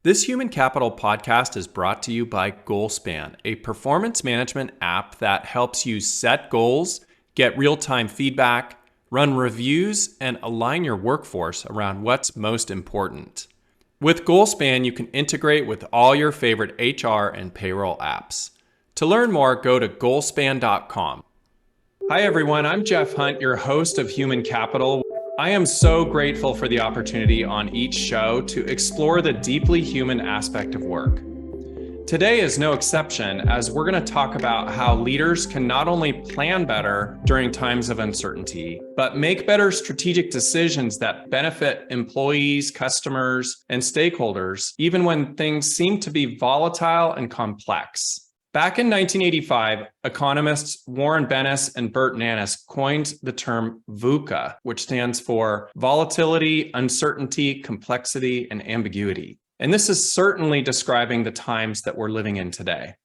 This Human Capital podcast is brought to you by GoalSpan, a performance management app that helps you set goals, get real-time feedback, run reviews, and align your workforce around what's most important. With GoalSpan, you can integrate with all your favorite HR and payroll apps. To learn more, go to goalspan.com. Hi, everyone. I'm Jeff Hunt, your host of Human Capital. I am so grateful for the opportunity on each show to explore the deeply human aspect of work. Today is no exception, as we're going to talk about how leaders can not only plan better during times of uncertainty, but make better strategic decisions that benefit employees, customers, and stakeholders, even when things seem to be volatile and complex. Back in 1985, economists Warren Bennis and Bert Nanis coined the term VUCA, which stands for volatility, uncertainty, complexity, and ambiguity. And this is certainly describing the times that we're living in today.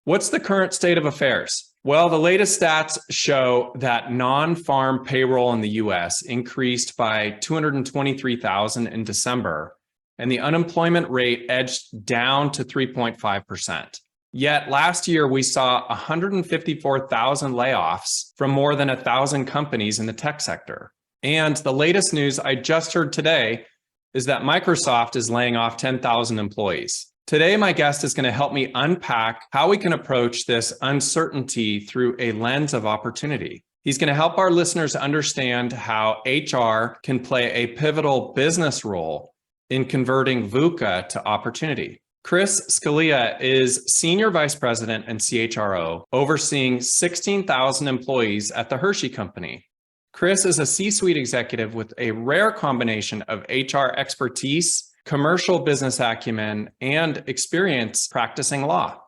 What's the current state of affairs? Well, the latest stats show that non-farm payroll in the US increased by 223,000 in December, and the unemployment rate edged down to 3.5%. Yet last year, we saw 154,000 layoffs from more than 1,000 companies in the tech sector. And the latest news I just heard today is that Microsoft is laying off 10,000 employees. Today, my guest is going to help me unpack how we can approach this uncertainty through a lens of opportunity. He's going to help our listeners understand how HR can play a pivotal business role in converting VUCA to opportunity. Chris Scalia is Senior Vice President and CHRO, overseeing 16,000 employees at the Hershey Company. Chris is a C-suite executive with a rare combination of HR expertise, commercial business acumen, and experience practicing law.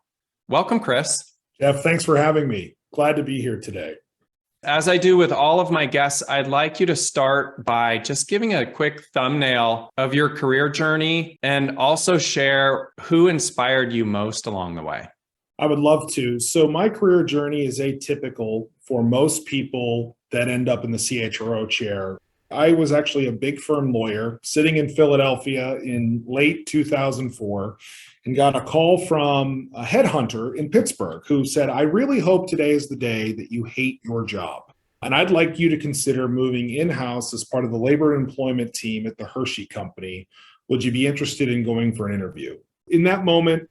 Welcome, Chris. Jeff, thanks for having me. Glad to be here today. As I do with all of my guests, I'd like you to start by just giving a quick thumbnail of your career journey and also share who inspired you most along the way. I would love to. So my career journey is atypical for most people that end up in the CHRO chair. I was actually a big firm lawyer sitting in Philadelphia in late 2004 and got a call from a headhunter in Pittsburgh who said, I really hope today is the day that you hate your job. And I'd like you to consider moving in-house as part of the labor and employment team at the Hershey Company. Would you be interested in going for an interview? In that moment,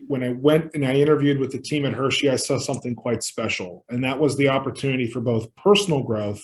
when I went and I interviewed with the team at Hershey, I saw something quite special. And that was the opportunity for both personal growth,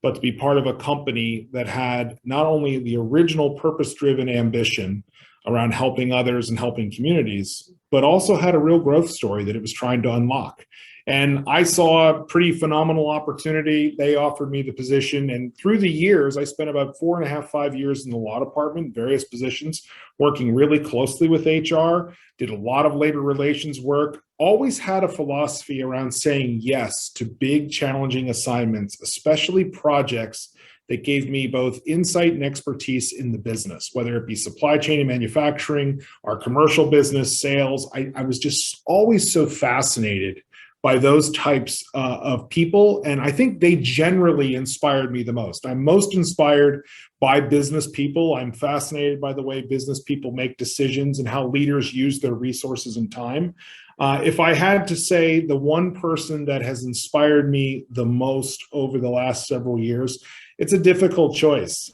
but to be part of a company that had not only the original purpose-driven ambition around helping others and helping communities, but also had a real growth story that it was trying to unlock. And I saw a pretty phenomenal opportunity. They offered me the position. And through the years, I spent about 4.5, 5 years in the law department, various positions, working really closely with HR, did a lot of labor relations work, always had a philosophy around saying yes to big, challenging assignments, especially projects that gave me both insight and expertise in the business, whether it be supply chain and manufacturing, our commercial business, sales. I was just always so fascinated by those types of people. And I think they generally inspired me the most. I'm most inspired by business people. I'm fascinated by the way business people make decisions and how leaders use their resources and time. If I had to say the one person that has inspired me the most over the last several years, it's a difficult choice.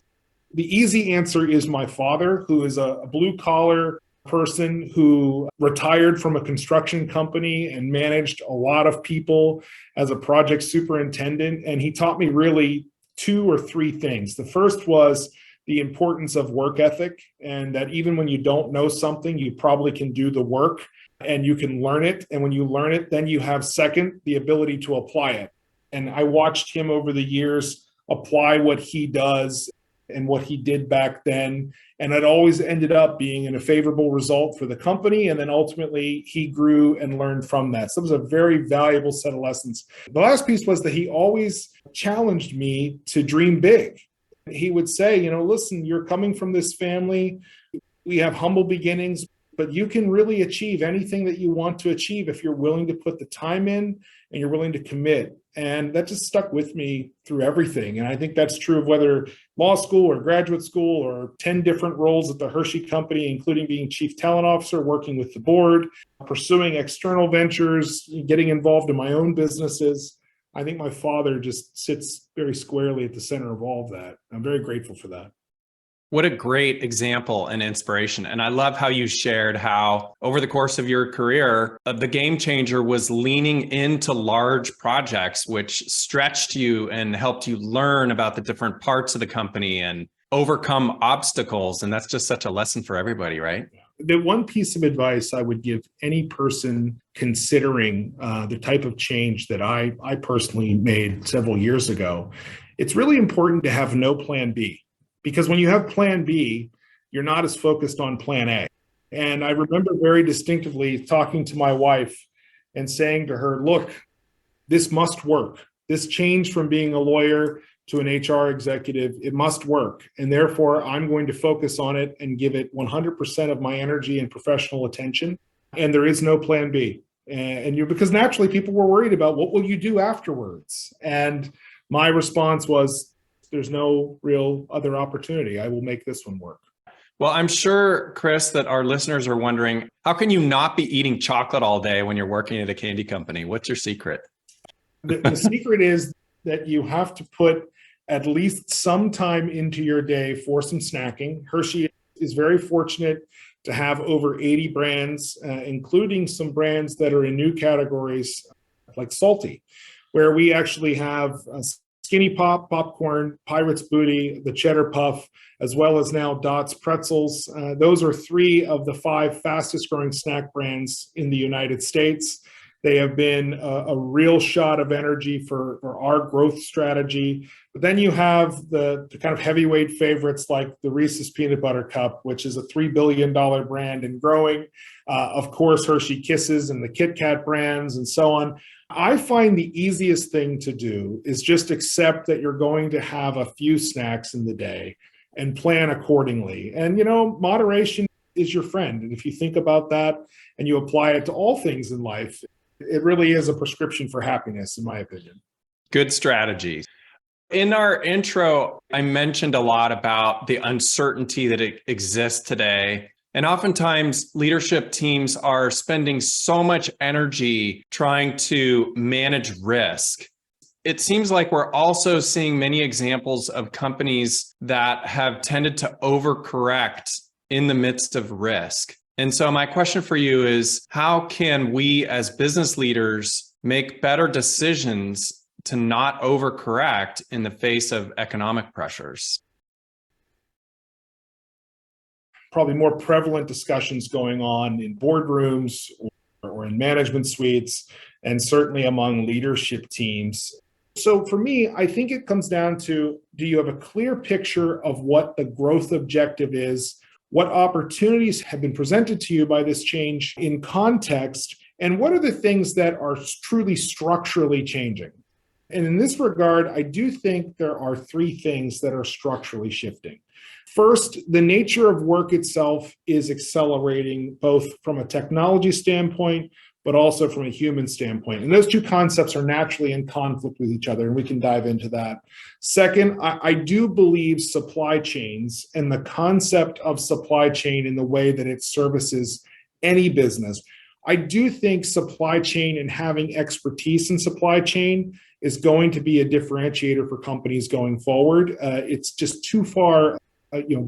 The easy answer is my father, who is a blue-collar person who retired from a construction company and managed a lot of people as a project superintendent. And he taught me really 2 or 3 things. The first was the importance of work ethic, and that even when you don't know something, you probably can do the work and you can learn it. And when you learn it, then you have, second, the ability to apply it. And I watched him over the years apply what he does and what he did back then. And it always ended up being in a favorable result for the company. And then ultimately he grew and learned from that. So it was a very valuable set of lessons. The last piece was that he always challenged me to dream big. He would say, listen, you're coming from this family. We have humble beginnings, but you can really achieve anything that you want to achieve if you're willing to put the time in and you're willing to commit. And that just stuck with me through everything. And I think that's true of whether law school or graduate school or 10 different roles at the Hershey Company, including being chief talent officer, working with the board, pursuing external ventures, getting involved in my own businesses. I think my father just sits very squarely at the center of all of that. I'm very grateful for that. What a great example and inspiration. And I love how you shared how over the course of your career, the game changer was leaning into large projects, which stretched you and helped you learn about the different parts of the company and overcome obstacles. And that's just such a lesson for everybody, right? The one piece of advice I would give any person considering the type of change that I personally made several years ago, it's really important to have no plan B. Because when you have plan B, you're not as focused on plan A. And I remember very distinctively talking to my wife and saying to her, look, this must work. This change from being a lawyer to an HR executive, it must work. And therefore, I'm going to focus on it and give it 100% of my energy and professional attention. And there is no plan B. Because naturally people were worried about what will you do afterwards? And my response was, there's no real other opportunity. I will make this one work. Well, I'm sure, Chris, that our listeners are wondering, how can you not be eating chocolate all day when you're working at a candy company? What's your secret? The secret is that you have to put at least some time into your day for some snacking. Hershey is very fortunate to have over 80 brands, including some brands that are in new categories like salty, where we actually have Skinny Pop, Popcorn, Pirate's Booty, the Cheddar Puff, as well as now Dots Pretzels. Those are 3 of the 5 fastest growing snack brands in the United States. They have been a real shot of energy for our growth strategy. But then you have the kind of heavyweight favorites like the Reese's Peanut Butter Cup, which is a $3 billion brand and growing. Of course, Hershey Kisses and the Kit Kat brands and so on. I find the easiest thing to do is just accept that you're going to have a few snacks in the day and plan accordingly. And, moderation is your friend. And if you think about that and you apply it to all things in life, it really is a prescription for happiness, in my opinion. Good strategy. In our intro, I mentioned a lot about the uncertainty that exists today. And oftentimes, leadership teams are spending so much energy trying to manage risk. It seems like we're also seeing many examples of companies that have tended to overcorrect in the midst of risk. And so my question for you is, how can we as business leaders make better decisions to not overcorrect in the face of economic pressures? Probably more prevalent discussions going on in boardrooms or in management suites, and certainly among leadership teams. So for me, I think it comes down to, do you have a clear picture of what the growth objective is? What opportunities have been presented to you by this change in context? And what are the things that are truly structurally changing? And in this regard, I do think there are 3 things that are structurally shifting. First, the nature of work itself is accelerating both from a technology standpoint, but also from a human standpoint. And those 2 concepts are naturally in conflict with each other, and we can dive into that. Second, I do believe supply chains and the concept of supply chain in the way that it services any business. I do think supply chain and having expertise in supply chain is going to be a differentiator for companies going forward. It's just too far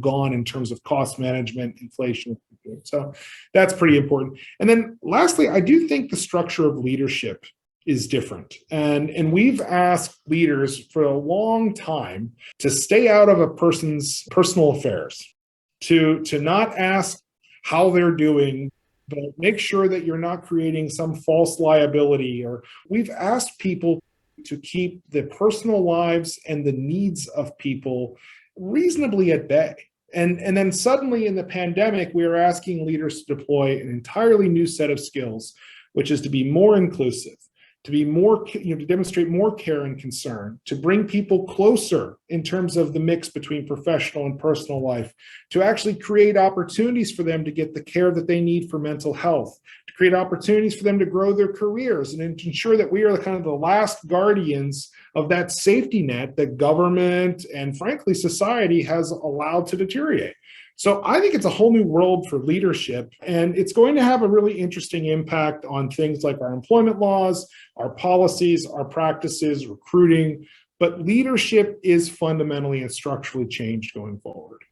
gone in terms of cost management, inflation. So that's pretty important. And then lastly, I do think the structure of leadership is different. And we've asked leaders for a long time to stay out of a person's personal affairs, to not ask how they're doing, but make sure that you're not creating some false liability. Or we've asked people to keep the personal lives and the needs of people reasonably at bay. And then suddenly in the pandemic, we are asking leaders to deploy an entirely new set of skills, which is to be more inclusive, to be more, to demonstrate more care and concern, to bring people closer in terms of the mix between professional and personal life, to actually create opportunities for them to get the care that they need for mental health, to create opportunities for them to grow their careers, and to ensure that we are kind of the last guardians of that safety net that government and frankly society has allowed to deteriorate. So I think it's a whole new world for leadership, and it's going to have a really interesting impact on things like our employment laws, our policies, our practices, recruiting. But leadership is fundamentally and structurally changed going forward.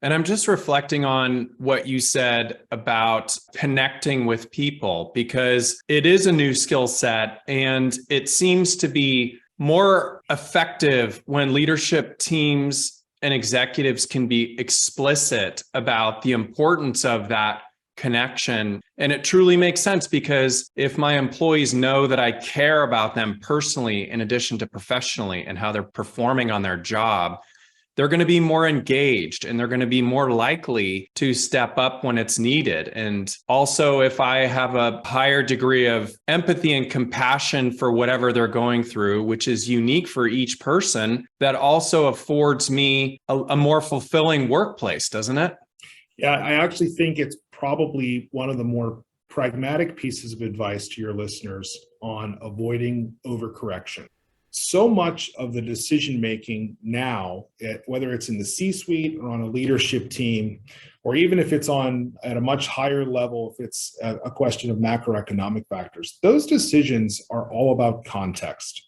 And I'm just reflecting on what you said about connecting with people, because it is a new skill set and it seems to be more effective when leadership teams and executives can be explicit about the importance of that connection. And it truly makes sense, because if my employees know that I care about them personally, in addition to professionally, and how they're performing on their job, they're going to be more engaged and they're going to be more likely to step up when it's needed. And also, if I have a higher degree of empathy and compassion for whatever they're going through, which is unique for each person, that also affords me a more fulfilling workplace, doesn't it? Yeah, I actually think it's probably one of the more pragmatic pieces of advice to your listeners on avoiding overcorrection. So much of the decision-making now, whether it's in the C-suite or on a leadership team, or even if it's at a much higher level, if it's a question of macroeconomic factors, those decisions are all about context.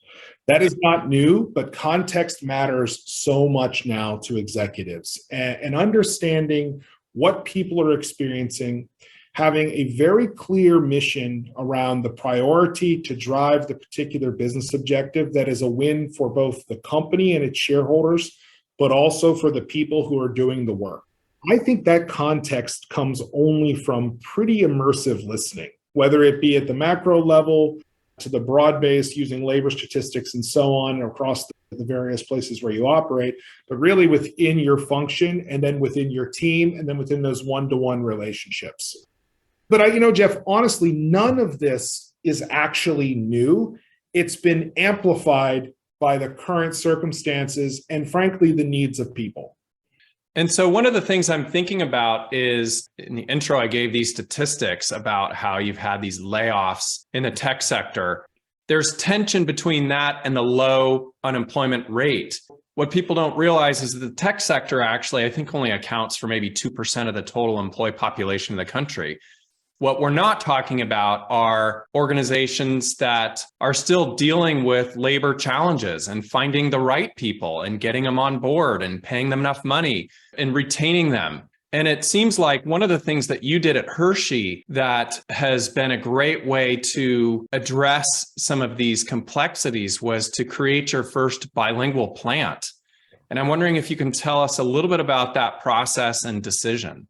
That is not new, but context matters so much now to executives, and understanding what people are experiencing, having a very clear mission around the priority to drive the particular business objective that is a win for both the company and its shareholders, but also for the people who are doing the work. I think that context comes only from pretty immersive listening, whether it be at the macro level, to the broad base using labor statistics and so on across the various places where you operate, but really within your function, and then within your team, and then within those one-to-one relationships. But Jeff, honestly, none of this is actually new. It's been amplified by the current circumstances and frankly, the needs of people. And so one of the things I'm thinking about is, in the intro, I gave these statistics about how you've had these layoffs in the tech sector. There's tension between that and the low unemployment rate. What people don't realize is that the tech sector actually, I think, only accounts for maybe 2% of the total employee population in the country. What we're not talking about are organizations that are still dealing with labor challenges and finding the right people and getting them on board and paying them enough money and retaining them. And it seems like one of the things that you did at Hershey that has been a great way to address some of these complexities was to create your first bilingual plant. And I'm wondering if you can tell us a little bit about that process and decision.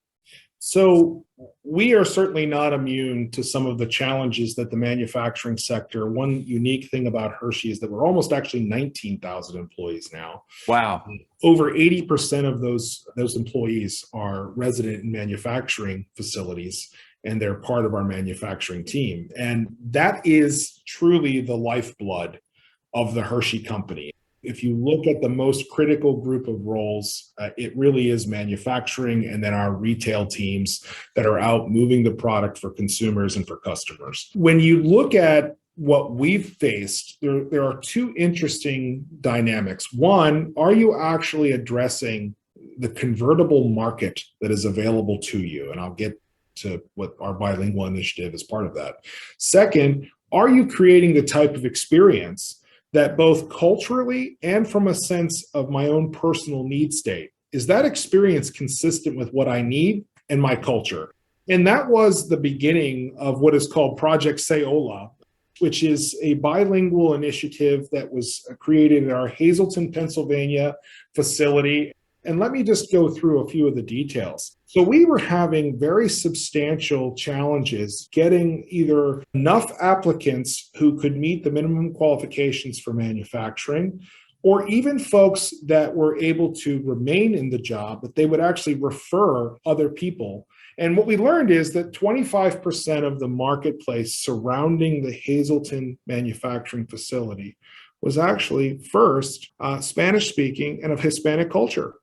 So we are certainly not immune to some of the challenges that the manufacturing sector. One unique thing about Hershey is that we're almost actually 19,000 employees now. Wow. Over 80% of those employees are resident in manufacturing facilities, and they're part of our manufacturing team. And that is truly the lifeblood of the Hershey Company. If you look at the most critical group of roles, it really is manufacturing, and then our retail teams that are out moving the product for consumers and for customers. When you look at what we've faced, there are two interesting dynamics. One, are you actually addressing the convertible market that is available to you? And I'll get to what our bilingual initiative is part of that. Second, are you creating the type of experience that both culturally and from a sense of my own personal need state, is that experience consistent with what I need and my culture? And that was the beginning of what is called Project Say Hola, which is a bilingual initiative that was created in our Hazleton, Pennsylvania facility. And let me just go through a few of the details. So we were having very substantial challenges getting either enough applicants who could meet the minimum qualifications for manufacturing, or even folks that were able to remain in the job, but they would actually refer other people. And what we learned is that 25% of the marketplace surrounding the Hazleton manufacturing facility was actually first Spanish speaking and of Hispanic culture.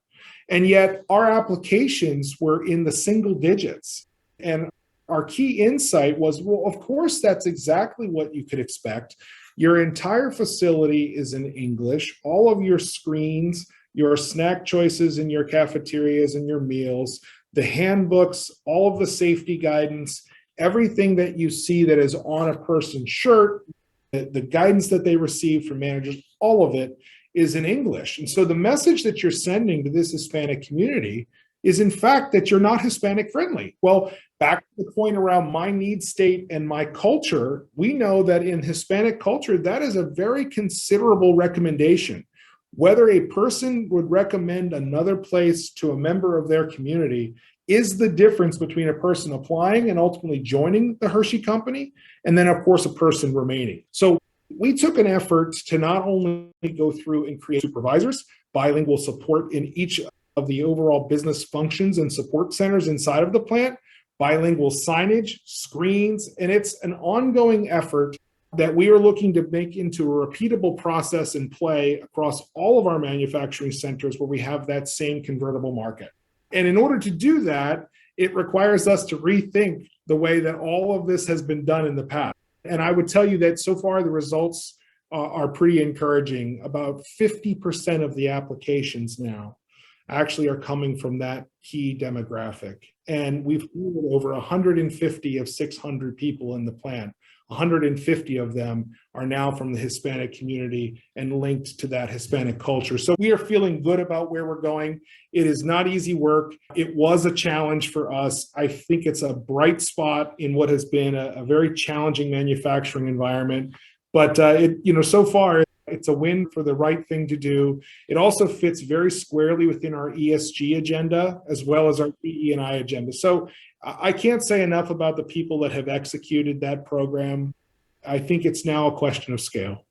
And yet our applications were in the single digits. And our key insight was, well, of course, that's exactly what you could expect. Your entire facility is in English. All of your screens, your snack choices in your cafeterias and your meals, the handbooks, all of the safety guidance, everything that you see that is on a person's shirt, the guidance that they receive from managers, all of it is in English. And so the message that you're sending to this Hispanic community is in fact that you're not Hispanic friendly. Well, back to the point around my need state and my culture, we know that in Hispanic culture, that is a very considerable recommendation. Whether a person would recommend another place to a member of their community is the difference between a person applying and ultimately joining the Hershey Company, and then, of course, a person remaining. So we took an effort to not only go through and create supervisors, bilingual support in each of the overall business functions and support centers inside of the plant, bilingual signage, screens, and it's an ongoing effort that we are looking to make into a repeatable process and play across all of our manufacturing centers where we have that same convertible market. And in order to do that, it requires us to rethink the way that all of this has been done in the past. And I would tell you that so far the results are pretty encouraging. About 50% of the applications now actually are coming from that key demographic. And we've hired over 150 of 600 people in the plant. 150 of them are now from the Hispanic community and linked to that Hispanic culture. So we are feeling good about where we're going. It is not easy work. It was a challenge for us. I think it's a bright spot in what has been a very challenging manufacturing environment. But so far, it's a win for the right thing to do. It also fits very squarely within our ESG agenda as well as our DE&I agenda. So I can't say enough about the people that have executed that program. I think it's now a question of scale.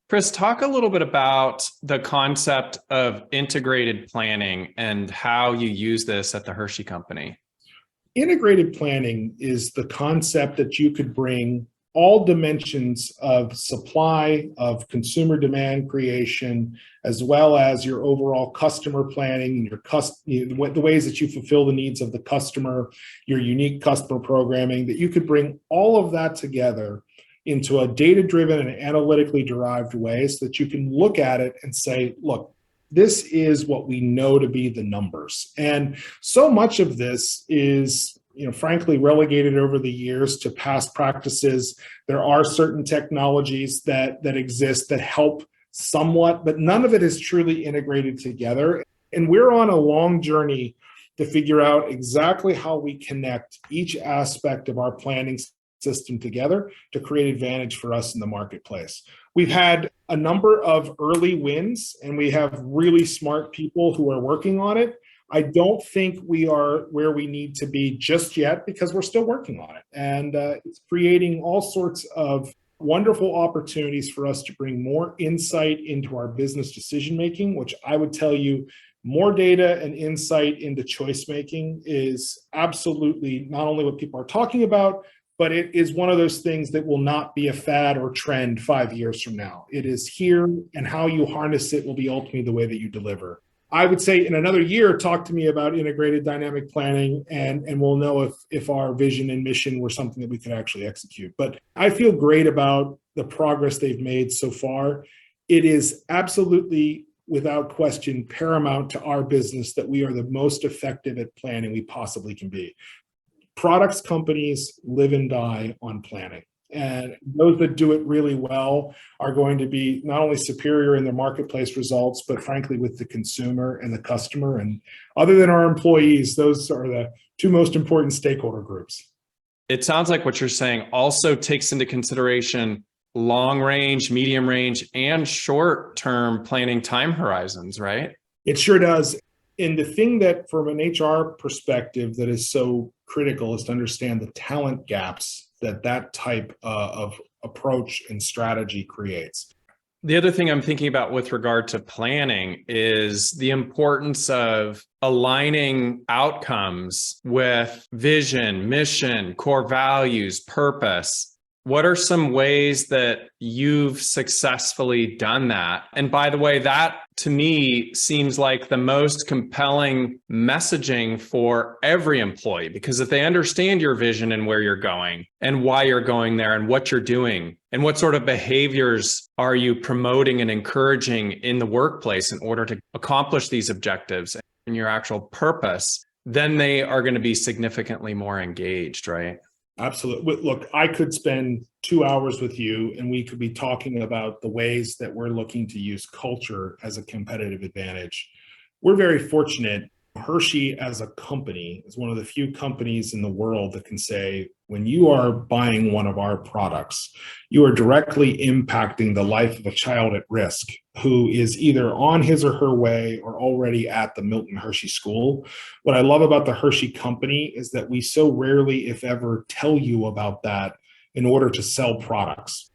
Chris, talk a little bit about the concept of integrated planning and how you use this at the Hershey Company. Integrated planning is the concept that you could bring all dimensions of supply, of consumer demand creation, as well as your overall customer planning, the ways that you fulfill the needs of the customer, your unique customer programming, that you could bring all of that together into a data-driven and analytically derived way so that you can look at it and say, look, this is what we know to be the numbers. And so much of this is frankly, relegated over the years to past practices. There are certain technologies that exist that help somewhat, but none of it is truly integrated together. And we're on a long journey to figure out exactly how we connect each aspect of our planning system together to create advantage for us in the marketplace. We've had a number of early wins, and we have really smart people who are working on it. I don't think we are where we need to be just yet because we're still working on it. And it's creating all sorts of wonderful opportunities for us to bring more insight into our business decision-making, which I would tell you more data and insight into choice-making is absolutely not only what people are talking about, but it is one of those things that will not be a fad or trend 5 years from now. It is here, and how you harness it will be ultimately the way that you deliver. I would say in another year, talk to me about integrated dynamic planning, and we'll know if our vision and mission were something that we could actually execute. But I feel great about the progress they've made so far. It is absolutely, without question, paramount to our business that we are the most effective at planning we possibly can be. Products companies live and die on planning. And those that do it really well are going to be not only superior in their marketplace results, but frankly, with the consumer and the customer. And other than our employees, those are the two most important stakeholder groups. It sounds like what you're saying also takes into consideration long range, medium range, and short-term planning time horizons, right? It sure does. And the thing that from an HR perspective that is so critical is to understand the talent gaps that type of approach and strategy creates. The other thing I'm thinking about with regard to planning is the importance of aligning outcomes with vision, mission, core values, purpose. What are some ways that you've successfully done that? And by the way, that to me seems like the most compelling messaging for every employee, because if they understand your vision and where you're going and why you're going there and what you're doing and what sort of behaviors are you promoting and encouraging in the workplace in order to accomplish these objectives and your actual purpose, then they are going to be significantly more engaged, right? Absolutely. Look, I could spend 2 hours with you and we could be talking about the ways that we're looking to use culture as a competitive advantage. We're very fortunate. Hershey as a company is one of the few companies in the world that can say, when you are buying one of our products, you are directly impacting the life of a child at risk who is either on his or her way or already at the Milton Hershey School. What I love about the Hershey Company is that we so rarely, if ever, tell you about that in order to sell products.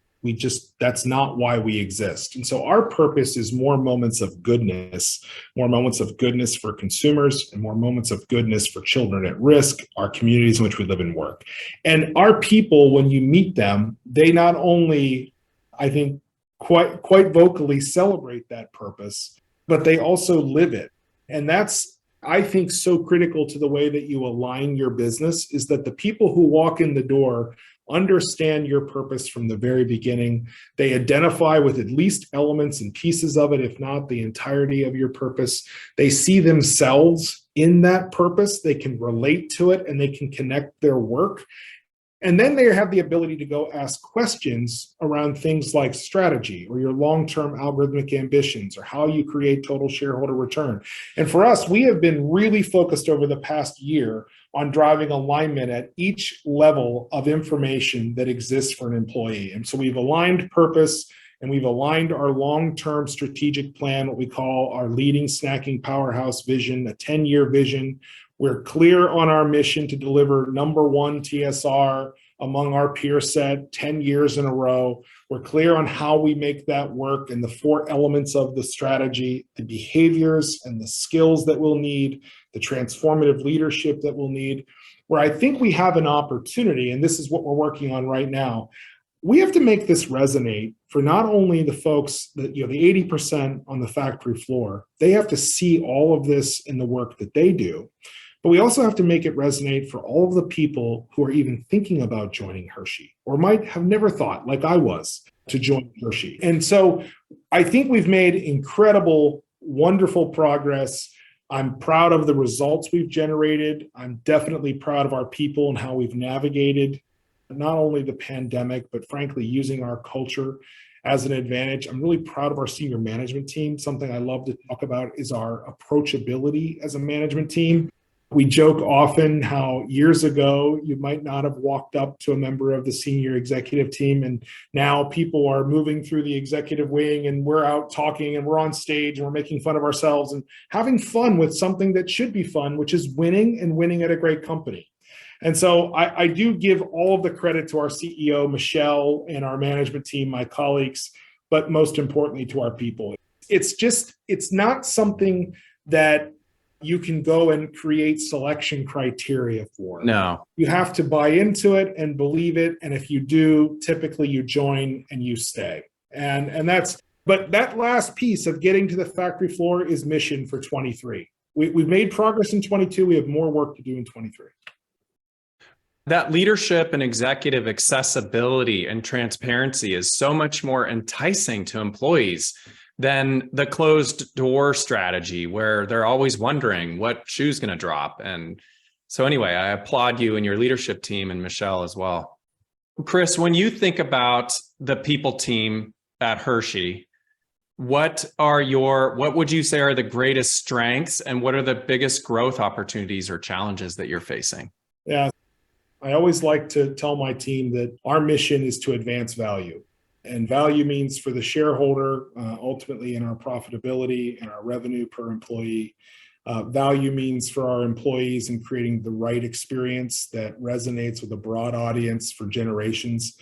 That's not why we exist. And so our purpose is more moments of goodness for consumers and more moments of goodness for children at risk, our communities in which we live and work. And our people, when you meet them, they not only, I think, quite vocally celebrate that purpose, but they also live it. And that's, I think, so critical to the way that you align your business, is that the people who walk in the door understand your purpose from the very beginning. They identify with at least elements and pieces of it, if not the entirety of your purpose. They see themselves in that purpose. They can relate to it and they can connect their work. And then they have the ability to go ask questions around things like strategy or your long-term algorithmic ambitions or how you create total shareholder return. And for us, we have been really focused over the past year on driving alignment at each level of information that exists for an employee. And so we've aligned purpose and we've aligned our long-term strategic plan, what we call our leading snacking powerhouse vision, a 10-year vision. We're clear on our mission to deliver #1 TSR among our peer set 10 years in a row. We're clear on how we make that work and the 4 elements of the strategy, the behaviors and the skills that we'll need, the transformative leadership that we'll need. Where I think we have an opportunity, and this is what we're working on right now, we have to make this resonate for not only the folks that, the 80% on the factory floor, they have to see all of this in the work that they do. But we also have to make it resonate for all of the people who are even thinking about joining Hershey or might have never thought, like I was, to join Hershey. And so I think we've made incredible, wonderful progress. I'm proud of the results we've generated. I'm definitely proud of our people and how we've navigated not only the pandemic, but frankly, using our culture as an advantage. I'm really proud of our senior management team. Something I love to talk about is our approachability as a management team. We joke often how years ago, you might not have walked up to a member of the senior executive team, and now people are moving through the executive wing and we're out talking and we're on stage and we're making fun of ourselves and having fun with something that should be fun, which is winning and winning at a great company. And so I do give all of the credit to our CEO, Michelle, and our management team, my colleagues, but most importantly to our people. It's not something that you can go and create selection criteria for. No. You have to buy into it and believe it. And if you do, typically you join and you stay. But that last piece of getting to the factory floor is mission for 23. We've made progress in 22. We have more work to do in 23. That leadership and executive accessibility and transparency is so much more enticing to employees than the closed door strategy where they're always wondering what shoe's going to drop. And so anyway, I applaud you and your leadership team and Michelle as well. Chris, when you think about the people team at Hershey, what would you say are the greatest strengths and what are the biggest growth opportunities or challenges that you're facing? Yeah, I always like to tell my team that our mission is to advance value. And value means for the shareholder, ultimately in our profitability and our revenue per employee. Value means for our employees in creating the right experience that resonates with a broad audience for generations.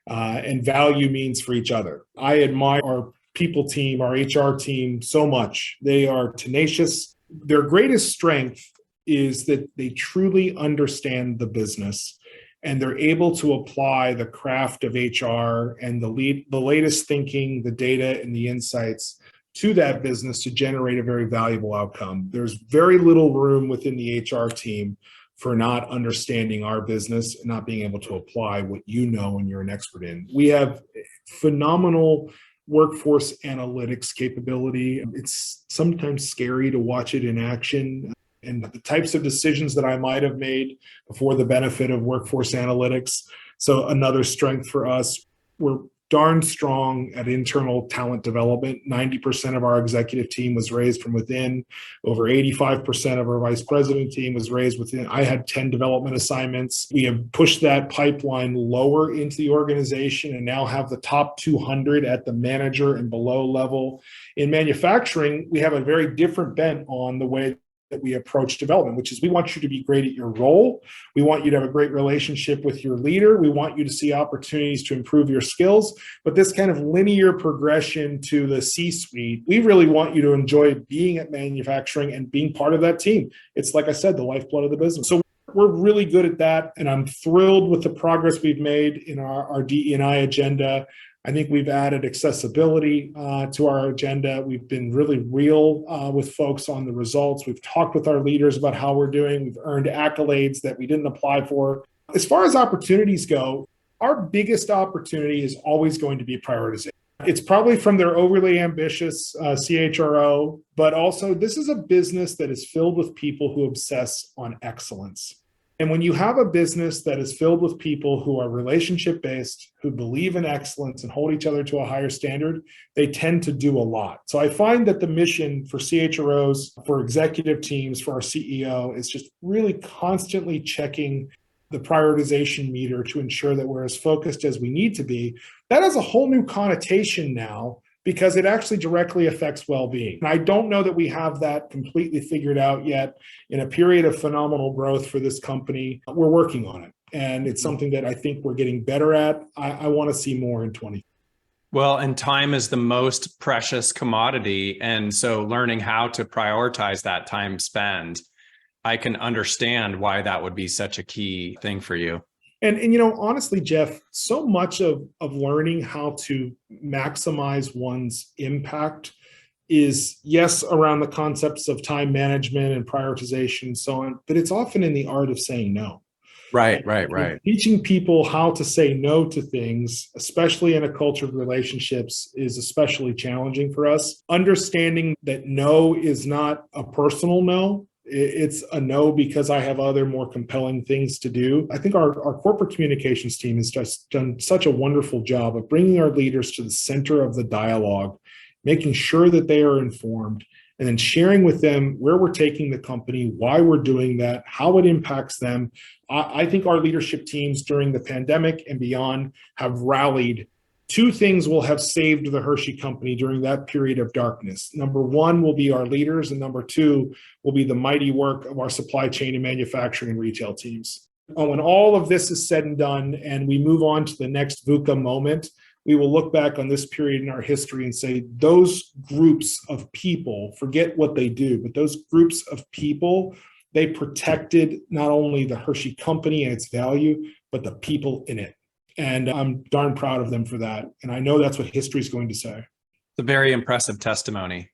And value means for each other. I admire our people team, our HR team, so much. They are tenacious. Their greatest strength is that they truly understand the business and they're able to apply the craft of HR and the latest thinking, the data and the insights to that business to generate a very valuable outcome. There's very little room within the HR team for not understanding our business and not being able to apply what you know and you're an expert in. We have phenomenal workforce analytics capability. It's sometimes scary to watch it in action. And the types of decisions that I might have made before the benefit of workforce analytics. So another strength for us, we're darn strong at internal talent development. 90% of our executive team was raised from within. Over 85% of our vice president team was raised within. I had 10 development assignments. We have pushed that pipeline lower into the organization and now have the top 200 at the manager and below level. In manufacturing, we have a very different bent on the way that we approach development, which is we want you to be great at your role. We want you to have a great relationship with your leader. We want you to see opportunities to improve your skills. But this kind of linear progression to the C-suite, we really want you to enjoy being at manufacturing and being part of that team. It's, like I said, the lifeblood of the business. So we're really good at that. And I'm thrilled with the progress we've made in our DE&I agenda. I think we've added accessibility to our agenda. We've been really real with folks on the results. We've talked with our leaders about how we're doing. We've earned accolades that we didn't apply for. As far as opportunities go, our biggest opportunity is always going to be prioritization. It's probably from their overly ambitious CHRO, but also this is a business that is filled with people who obsess on excellence. And when you have a business that is filled with people who are relationship-based, who believe in excellence and hold each other to a higher standard, they tend to do a lot. So I find that the mission for CHROs, for executive teams, for our CEO is just really constantly checking the prioritization meter to ensure that we're as focused as we need to be. That has a whole new connotation now, because it actually directly affects well-being. And I don't know that we have that completely figured out yet. In a period of phenomenal growth for this company, we're working on it. And it's something that I think we're getting better at. I want to see more in 2020. Well, and time is the most precious commodity. And so learning how to prioritize that time spent, I can understand why that would be such a key thing for you. And honestly, Jeff, so much of learning how to maximize one's impact is, yes, around the concepts of time management and prioritization and so on, but it's often in the art of saying no. Right. Teaching people how to say no to things, especially in a culture of relationships, is especially challenging for us. Understanding that no is not a personal no. It's a no because I have other more compelling things to do. I think our corporate communications team has just done such a wonderful job of bringing our leaders to the center of the dialogue, making sure that they are informed, and then sharing with them where we're taking the company, why we're doing that, how it impacts them. I think our leadership teams during the pandemic and beyond have rallied. Two things will have saved the Hershey Company during that period of darkness. Number one will be our leaders, and number two will be the mighty work of our supply chain and manufacturing and retail teams. When all of this is said and done and we move on to the next VUCA moment, we will look back on this period in our history and say those groups of people, forget what they do, but those groups of people, they protected not only the Hershey Company and its value, but the people in it. And I'm darn proud of them for that. And I know that's what history is going to say. It's a very impressive testimony.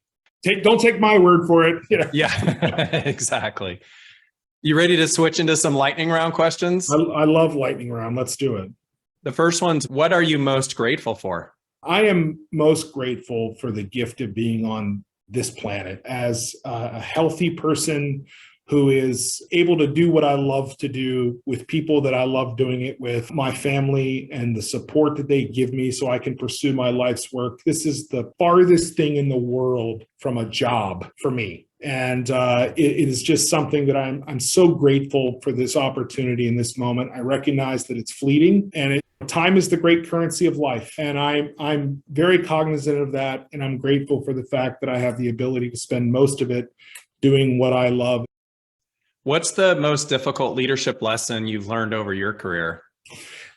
Don't take my word for it. Yeah, exactly. You ready to switch into some lightning round questions? I love lightning round. Let's do it. The first one's, what are you most grateful for? I am most grateful for the gift of being on this planet as a healthy person who is able to do what I love to do with people that I love doing it with, my family, and the support that they give me so I can pursue my life's work. This is the farthest thing in the world from a job for me. And it is just something that I'm so grateful for this opportunity in this moment. I recognize that it's fleeting, and time is the great currency of life. And I'm very cognizant of that. And I'm grateful for the fact that I have the ability to spend most of it doing what I love. What's the most difficult leadership lesson you've learned over your career?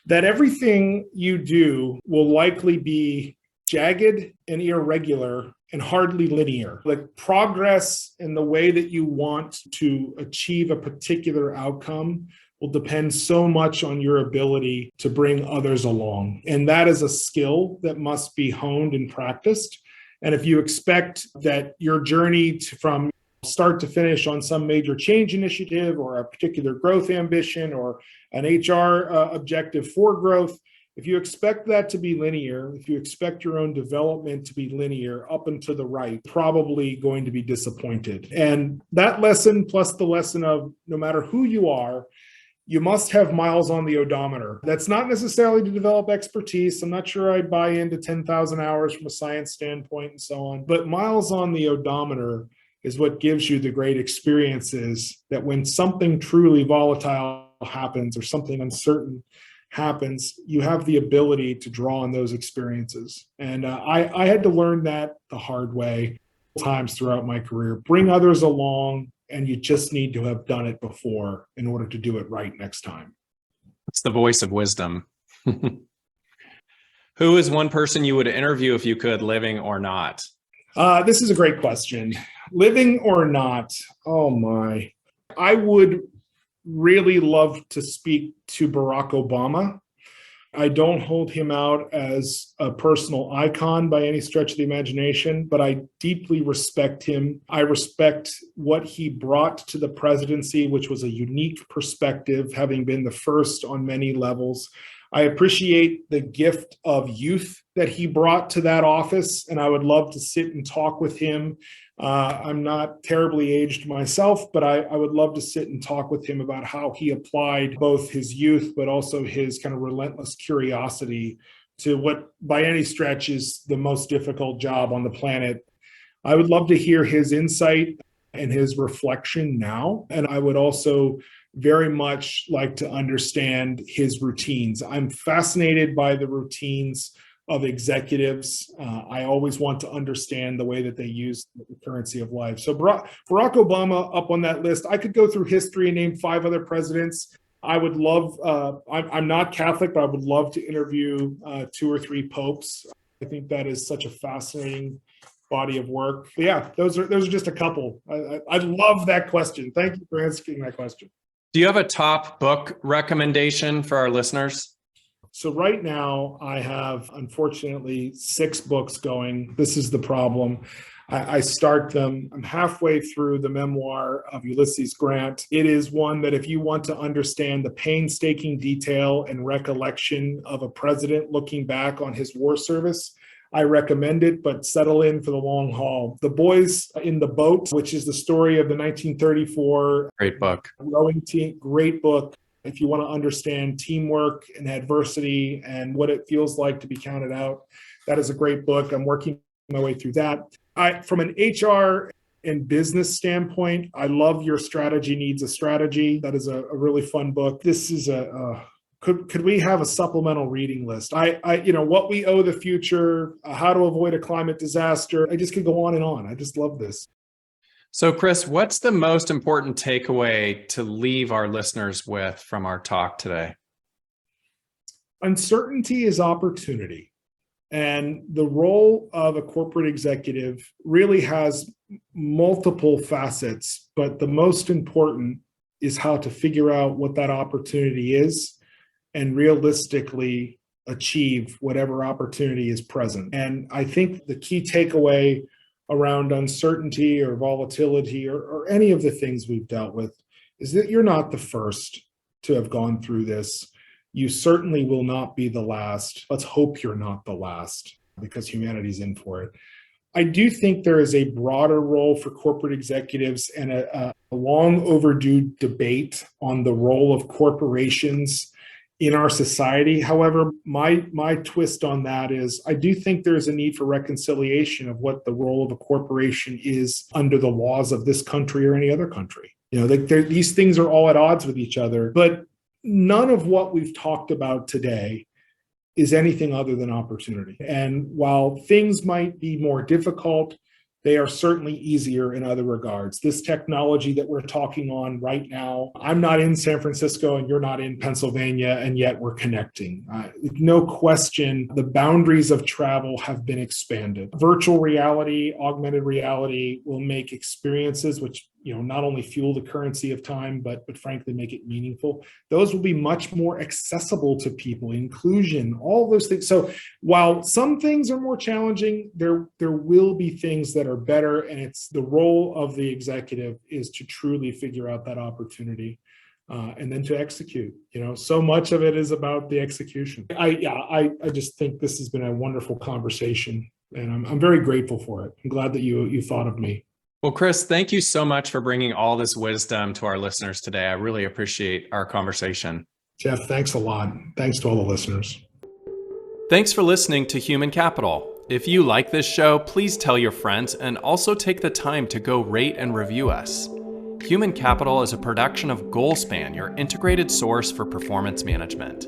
That everything you do will likely be jagged and irregular and hardly linear. Like progress in the way that you want to achieve a particular outcome will depend so much on your ability to bring others along. And that is a skill that must be honed and practiced. And if you expect that your journey from start to finish on some major change initiative or a particular growth ambition or an HR objective for growth, if you expect that to be linear, if you expect your own development to be linear up and to the right, probably going to be disappointed. And that lesson, plus the lesson of no matter who you are, you must have miles on the odometer. That's not necessarily to develop expertise. I'm not sure I buy into 10,000 hours from a science standpoint and so on, but miles on the odometer is what gives you the great experiences that when something truly volatile happens or something uncertain happens, you have the ability to draw on those experiences. And I had to learn that the hard way times throughout my career. Bring others along, and you just need to have done it before in order to do it right next time. It's the voice of wisdom. Who is one person you would interview if you could, living or not? This is a great question. Living or not? Oh my. I would really love to speak to Barack Obama. I don't hold him out as a personal icon by any stretch of the imagination, but I deeply respect him. I respect what he brought to the presidency, which was a unique perspective, having been the first on many levels. I appreciate the gift of youth that he brought to that office, and I would love to sit and talk with him. I'm not terribly aged myself, but I would love to sit and talk with him about how he applied both his youth, but also his kind of relentless curiosity to what by any stretch is the most difficult job on the planet. I would love to hear his insight and his reflection now. And I would also very much like to understand his routines. I'm fascinated by the routines of executives. I always want to understand the way that they use the currency of life. So Barack Obama up on that list. I could go through history and name 5 other presidents. I would love, I'm not Catholic, but I would love to interview 2 or 3 popes. I think that is such a fascinating body of work. But yeah, those are just a couple. I love that question. Thank you for asking that question. Do you have a top book recommendation for our listeners? So right now I have, unfortunately, 6 books going. This is the problem. I start them. I'm halfway through the memoir of Ulysses Grant. It is one that if you want to understand the painstaking detail and recollection of a president looking back on his war service, I recommend it, but settle in for the long haul. The Boys in the Boat, which is the story of the 1934 Great book. Rowing team, great book. If you want to understand teamwork and adversity and what it feels like to be counted out, that is a great book. I'm working my way through that. From an HR and business standpoint, I love Your Strategy Needs a Strategy. That is a really fun book. This is could we have a supplemental reading list? What We Owe the Future, How to Avoid a Climate Disaster. I just could go on and on. I just love this. So, Chris, what's the most important takeaway to leave our listeners with from our talk today? Uncertainty is opportunity. And the role of a corporate executive really has multiple facets, but the most important is how to figure out what that opportunity is and realistically achieve whatever opportunity is present. And I think the key takeaway around uncertainty or volatility or any of the things we've dealt with is that you're not the first to have gone through this. You certainly will not be the last. Let's hope you're not the last because humanity's in for it. I do think there is a broader role for corporate executives and a long overdue debate on the role of corporations in our society. However, my twist on that is I do think there's a need for reconciliation of what the role of a corporation is under the laws of this country or any other country. These things are all at odds with each other, but none of what we've talked about today is anything other than opportunity. And while things might be more difficult, They are certainly easier in other regards. This technology that we're talking on right now, I'm not in San Francisco and you're not in Pennsylvania, and yet we're connecting. No question, the boundaries of travel have been expanded. Virtual reality, augmented reality will make experiences which not only fuel the currency of time, but frankly make it meaningful. Those will be much more accessible to people, inclusion, all those things. So while some things are more challenging, there will be things that are better, and it's the role of the executive is to truly figure out that opportunity. And then to execute. So much of it is about the execution. I just think this has been a wonderful conversation, and I'm very grateful for it. I'm glad that you thought of me. Well, Chris, thank you so much for bringing all this wisdom to our listeners today. I really appreciate our conversation. Jeff, thanks a lot. Thanks to all the listeners. Thanks for listening to Human Capital. If you like this show, please tell your friends and also take the time to go rate and review us. Human Capital is a production of GoalSpan, your integrated source for performance management.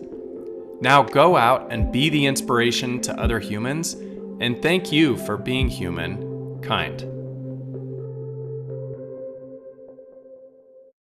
Now go out and be the inspiration to other humans, and thank you for being human, kind.